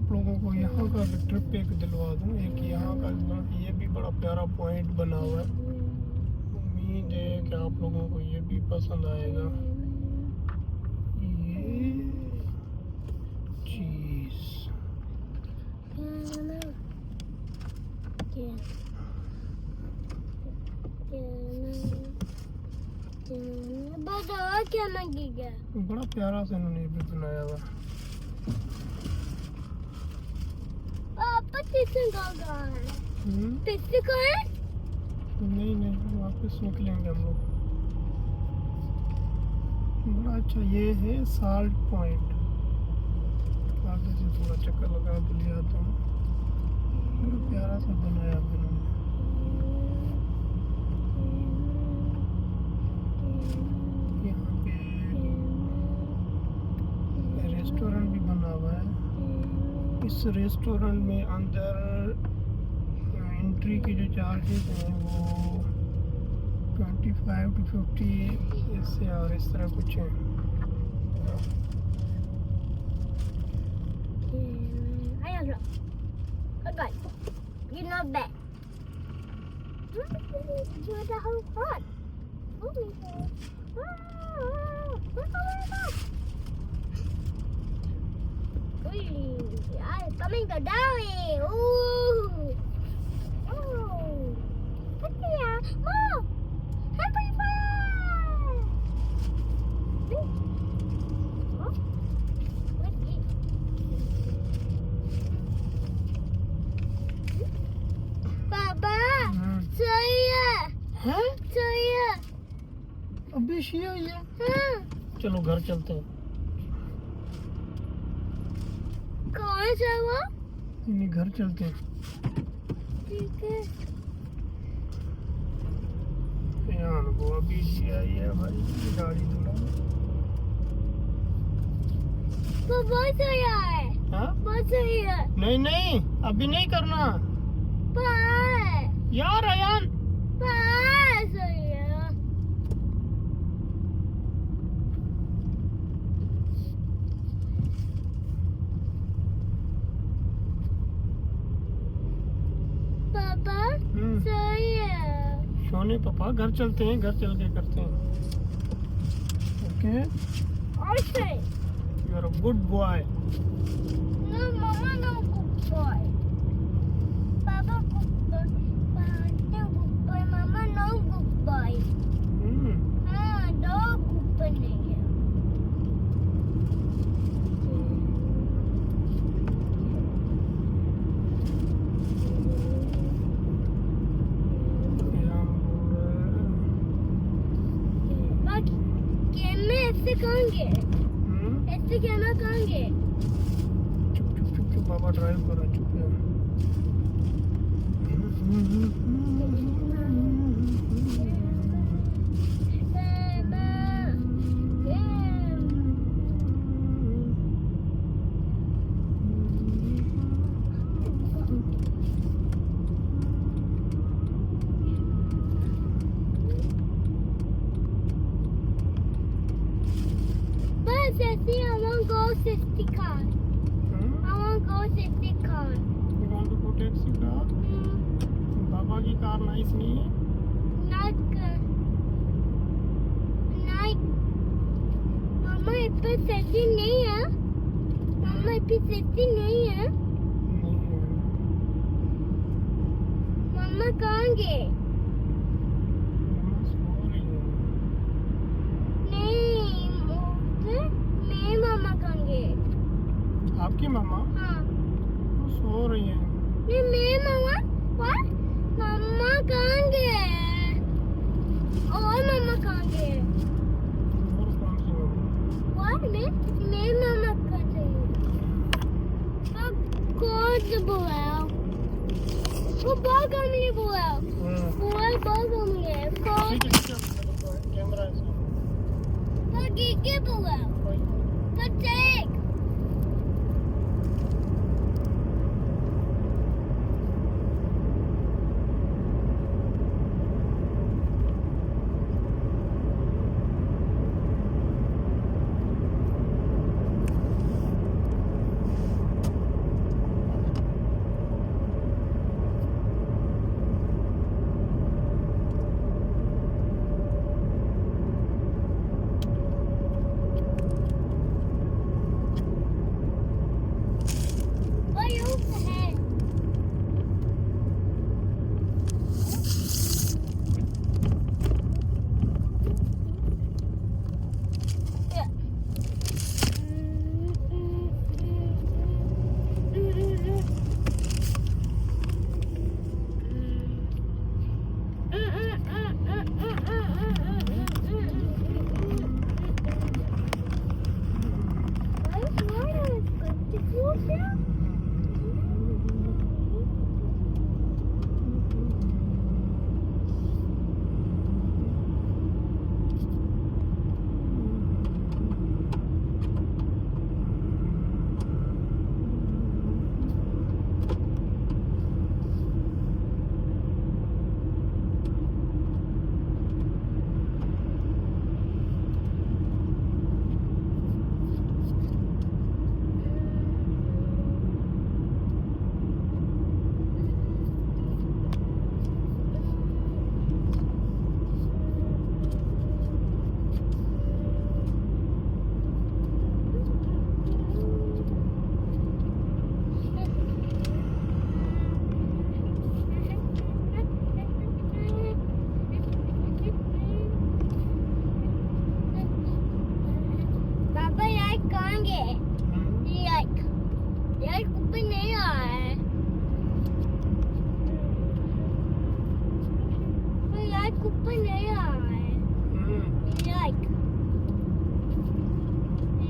आप लोगों को यहाँ का भी ट्रिप एक दिलवा दूँ। एक यहाँ का ये भी बड़ा प्यारा पॉइंट बना हुआ है। उम्मीद है कि आप लोगों को ये भी पसंद आएगा। ये चीज़ क्या लगेगा? बड़ा प्यारा सा इन्होंने भी बनाया हुआ। पापा किसने कहा है? किसने कहा है? नहीं नहीं, वापस निकलेंगे हम लोग। बड़ा अच्छा ये है साल्ट पॉइंट। आगे से थोड़ा चक्कर लगा के ले आता हूँ। बड़ा प्यारा सा बनाया है इन्होंने। यहाँ पे रेस्टोरेंट भी बना हुआ है। इस रेस्टोरेंट में अंदर एंट्री के जो चार्जेस हैं वो 25 to 50 इससे और इस तरह कुछ है। You're not bad. You're the whole fun. I'm coming to Dolly. Ooh. Oh. Look here. Mom. Happy fun. Oh. What's it? Papa. Saya. हैं? Saya. अभी शिया ये हाँ. चलो घर चलते हैं। कौन सा वो? नहीं घर चलते हैं। ठीक है. यार वो अभी शिया ये भाई गाड़ी धुला। वो बहुत सही है. हाँ? बहुत सही है. नहीं नहीं अभी नहीं करना पाए. यार अयान। पाए सही है. पापा सही है. सोने पापा घर चलते हैं, घर चल के करते हैं। ओके और सही. You are a good boy. No, Mama, no good boy. Papa, good boy. Papa, no good boy. Mama, no good boy. हाँ, दो good boy नहीं है. बाकी गेम में ऐसे करेंगे. ऐसे कैमरा करेंगे. चुप चुप चुप चुप पापा ड्राइव कर रहा है, चुप यार। But Ceci, I want to go Ceci car. I want to go Ceci car. You want to go taxi car? पापा की कार नाइस नहीं है। Not good. Not. Mama, इस पे Ceci नहीं है. Mama, इस पे Ceci नहीं है. Mama कहाँ गए? नहीं, मैं मामा कहाँ गए? आपकी मामा हाँ. वो सो रही है। नहीं, मैं मामा. What? मामा कहाँ गए? और मामा कहाँ गए? और कौन सी मामा? What? मैं मामा कहाँ गए? अब कौन से बुलाओ? वो बहुत कम ही बुलाओ. बुलाओ बहुत कम ही है. कौन? ठीक है कैमरा है इसका। वो किसके बुलाओ? तो देख. नहीं आ रहा है लाइक ऊपर नहीं आ रहा है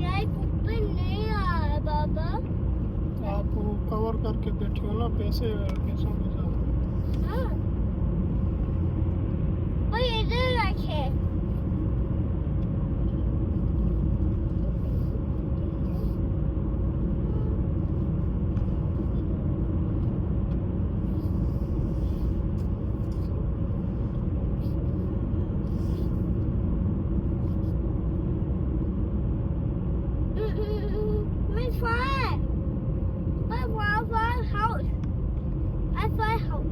लाइक ऊपर नहीं आ रहा है बाबा आप कवर करके बैठे हो ना पैसों के साथ हाँ पर इधर रखे My fire! My house! I find house.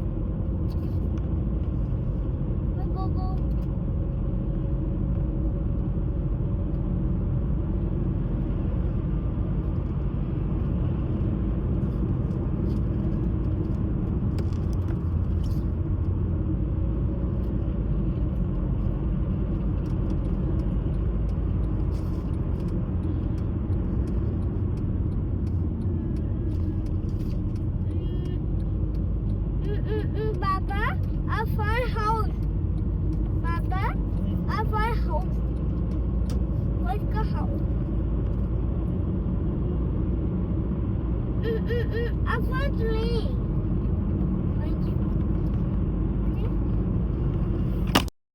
Go. Baba, I find house. Baba, I find house. What's the house? I find